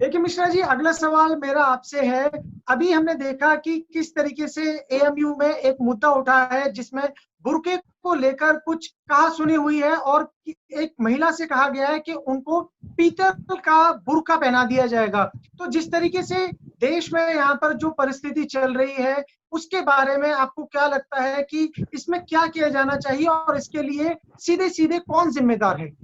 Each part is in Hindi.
देखिए मिश्रा जी, अगला सवाल मेरा आपसे है। अभी हमने देखा कि किस तरीके से एएमयू में एक मुद्दा उठा है जिसमें बुर्के को लेकर कुछ कहा सुनी हुई है, और एक महिला से कहा गया है कि उनको पीतल का बुर्का पहना दिया जाएगा। तो जिस तरीके से देश में यहाँ पर जो परिस्थिति चल रही है, उसके बारे में आपको क्या लगता है कि इसमें क्या किया जाना चाहिए और इसके लिए सीधे सीधे कौन जिम्मेदार है?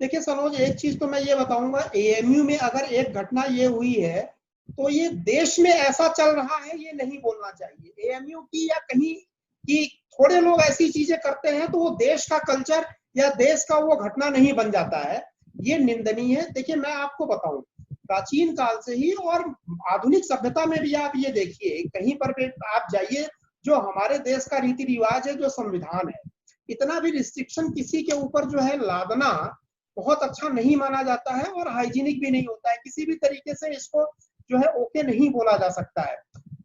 देखिए सनोज, एक चीज तो मैं ये बताऊंगा, एएमयू में अगर एक घटना ये हुई है तो ये देश में ऐसा चल रहा है ये नहीं बोलना चाहिए। एएमयू की या कहीं की थोड़े लोग ऐसी चीजें करते हैं तो वो देश का कल्चर या देश का वो घटना नहीं बन जाता है, ये निंदनीय है। देखिए मैं आपको बताऊं, प्राचीन काल से ही और आधुनिक सभ्यता में भी आप ये देखिए, कहीं पर भी आप जाइए, जो हमारे देश का रीति रिवाज है, जो संविधान है, इतना भी रिस्ट्रिक्शन किसी के ऊपर जो है लादना बहुत अच्छा नहीं माना जाता है और हाइजीनिक भी नहीं होता है। किसी भी तरीके से इसको जो है ओके नहीं बोला जा सकता है।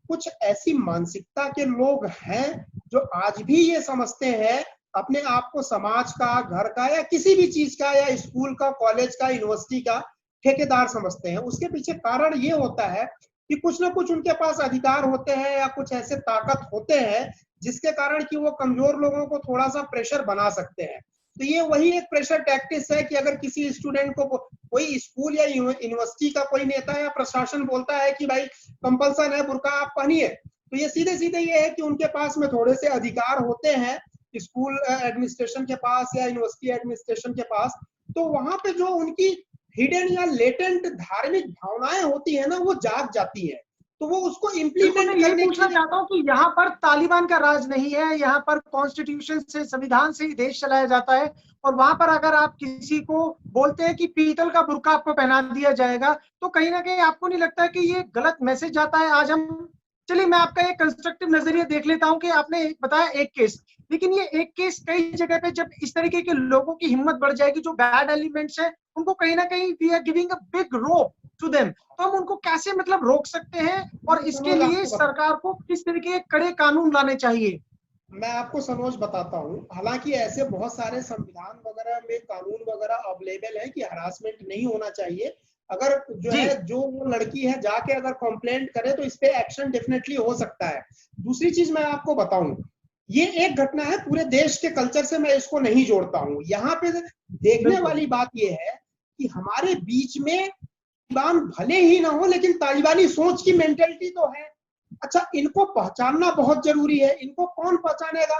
कुछ ऐसी मानसिकता के लोग हैं जो आज भी ये समझते हैं अपने आप को समाज का, घर का या किसी भी चीज का या स्कूल का, कॉलेज का, यूनिवर्सिटी का ठेकेदार समझते हैं। उसके पीछे कारण ये होता है कि कुछ ना कुछ उनके पास अधिकार होते हैं या कुछ ऐसे ताकत होते हैं जिसके कारण कि वो कमजोर लोगों को थोड़ा सा प्रेशर बना सकते हैं। तो ये वही एक प्रेशर टैक्टिक्स है कि अगर किसी स्टूडेंट को कोई स्कूल या यूनिवर्सिटी का कोई नेता या प्रशासन बोलता है कि भाई कंपल्सन है, बुर्का आप पहनिए, तो ये सीधे सीधे ये है कि उनके पास में थोड़े से अधिकार होते हैं स्कूल एडमिनिस्ट्रेशन के पास या यूनिवर्सिटी एडमिनिस्ट्रेशन के पास। तो वहां पे जो उनकी हिडन या लेटेंट धार्मिक भावनाएं होती है ना, वो जाग जाती है, तो वो उसको इम्प्लीमेंट मैं यही करने पूछना की। चाहता हूँ कि यहाँ पर तालिबान का राज नहीं है, यहाँ पर कॉन्स्टिट्यूशन से, संविधान से ही देश चलाया जाता है। और वहां पर अगर आप किसी को बोलते हैं कि पीतल का बुर्का आपको पहना दिया जाएगा, तो कहीं ना कहीं आपको नहीं लगता है कि ये गलत मैसेज जाता है? आज हम, चलिए मैं आपका एक कंस्ट्रक्टिव नजरिया देख लेता हूँ कि आपने बताया एक केस, लेकिन ये एक केस कई जगह पे जब इस तरीके के लोगों की हिम्मत बढ़ जाएगी, जो बैड एलिमेंट्स है, उनको कहीं ना कहीं we are giving a big rope to them, तो हम उनको कैसे मतलब रोक सकते हैं? और इसके लिए सरकार को किस तरीके के कड़े कानून लाने चाहिए? मैं आपको सनोज बताता हूँ, हालांकि ऐसे बहुत सारे संविधान वगैरह में कानून वगैरह अवेलेबल है कि हरासमेंट नहीं होना चाहिए। अगर जो है, जो वो लड़की है जाके अगर कंप्लेंट करे तो इस पे एक्शन डेफिनेटली हो सकता है। दूसरी चीज मैं आपको बताऊं, ये एक घटना है, पूरे देश के कल्चर से मैं इसको नहीं जोड़ता हूँ। यहाँ पे देखने वाली बात ये है कि हमारे बीच में तालिबान भले ही ना हो, लेकिन तालिबानी सोच की मेंटेलिटी तो है। अच्छा, इनको पहचानना बहुत जरूरी है। इनको कौन पहचानेगा?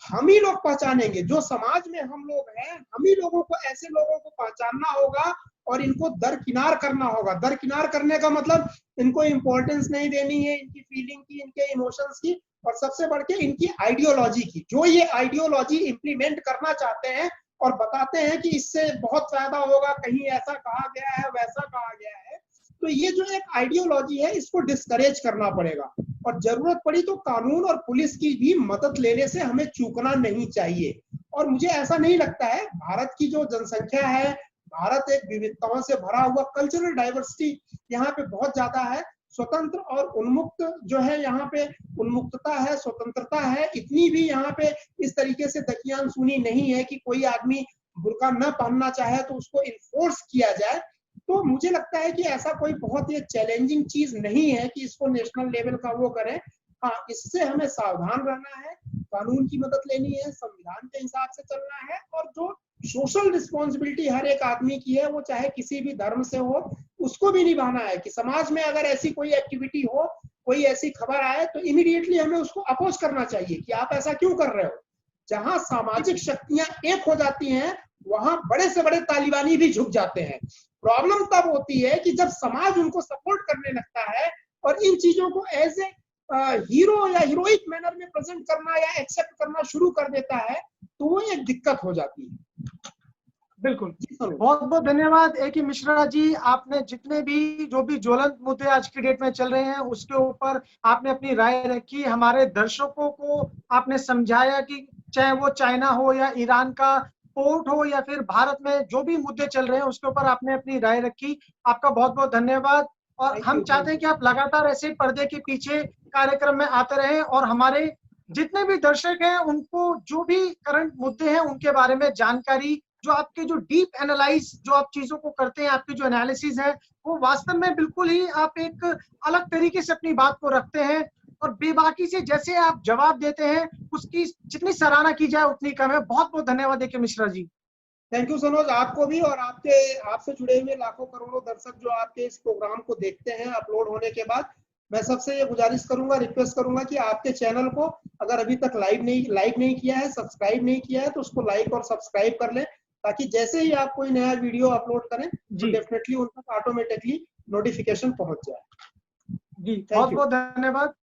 हम ही लोग पहचानेंगे, जो समाज में हम लोग हैं, हम ही लोगों को, ऐसे लोगों को पहचानना होगा और इनको दरकिनार करना होगा। दरकिनार करने का मतलब इनको इंपॉर्टेंस नहीं देनी है, इनकी फीलिंग की, इनके इमोशंस की, और सबसे बढ़ के इनकी आइडियोलॉजी की। जो ये आइडियोलॉजी इंप्लीमेंट करना चाहते हैं और बताते हैं कि इससे बहुत फायदा होगा, कहीं ऐसा कहा गया है, वैसा कहा गया है, तो ये जो एक आइडियोलॉजी है, इसको डिस्करेज करना पड़ेगा। और जरूरत पड़ी तो कानून और पुलिस की भी मदद लेने से हमें चूकना नहीं चाहिए। और मुझे ऐसा नहीं लगता है, भारत की जो जनसंख्या है, भारत एक विविधताओं से भरा हुआ, कल्चरल डाइवर्सिटी यहाँ पे बहुत ज्यादा है। स्वतंत्र और उन्मुक्त जो है, यहाँ पे उन्मुक्तता है, स्वतंत्रता है, इतनी भी यहाँ पे इस तरीके से दकियान सुनी नहीं है कि कोई आदमी बुर्का न पहनना चाहे तो उसको इन्फोर्स किया जाए। तो मुझे लगता है कि ऐसा कोई बहुत ही चैलेंजिंग चीज नहीं है कि इसको नेशनल लेवल का वो करें। हाँ, इससे हमें सावधान रहना है, कानून की मदद लेनी है, संविधान के हिसाब से चलना है, और जो सोशल रिस्पॉन्सिबिलिटी हर एक आदमी की है, वो चाहे किसी भी धर्म से हो, उसको भी निभाना है। कि समाज में अगर ऐसी कोई एक्टिविटी हो, कोई ऐसी खबर आए, तो इमीडिएटली हमें उसको अपोज करना चाहिए कि आप ऐसा क्यों कर रहे हो। जहां सामाजिक शक्तियां एक हो जाती हैं, वहां बड़े से बड़े तालिबानी भी झुक जाते हैं। प्रॉब्लम तब होती है कि जब समाज उनको सपोर्ट करने लगता है और इन चीजों को एज ए हीरो या हीरोइक मैनर में प्रेजेंट करना या एक्सेप्ट करना शुरू कर देता है, तो वो एक दिक्कत हो जाती है। बिल्कुल, बहुत बहुत धन्यवाद ए के मिश्रा जी। आपने जितने भी जो भी ज्वलंत मुद्दे आज की डेट में चल रहे हैं उसके ऊपर आपने अपनी राय रखी, हमारे दर्शकों को आपने समझाया कि चाहे वो चाइना हो या ईरान का पोर्ट हो या फिर भारत में जो भी मुद्दे चल रहे हैं उसके ऊपर आपने अपनी राय रखी। आपका बहुत बहुत धन्यवाद। और हम चाहते हैं कि आप लगातार ऐसे पर्दे के पीछे कार्यक्रम में आते रहें और हमारे जितने भी दर्शक हैं उनको जो भी करंट मुद्दे हैं उनके बारे में जानकारी जो आपके जो डीप एनालाइज जो आप चीजों को करते हैं, आपके जो एनालिसिस है वो वास्तव में बिल्कुल ही आप एक अलग तरीके से अपनी बात को रखते हैं और बेबाकी से जैसे आप जवाब देते हैं उसकी जितनी सराहना की जाए उतनी कम है। बहुत बहुत धन्यवाद देखे मिश्रा जी। थैंक यू सनोज, आपको भी और आपसे जुड़े हुए लाखों करोड़ों दर्शक जो आपके इस प्रोग्राम को देखते हैं अपलोड होने के बाद। मैं सबसे ये गुजारिश करूंगा, रिक्वेस्ट करूंगा कि आपके चैनल को अगर अभी तक लाइक नहीं किया है, सब्सक्राइब नहीं किया है, तो उसको लाइक और सब्सक्राइब कर लें, ताकि जैसे ही आप कोई नया वीडियो अपलोड करें तो डेफिनेटली उन तक ऑटोमेटिकली नोटिफिकेशन पहुंच जाए। जी बहुत बहुत धन्यवाद।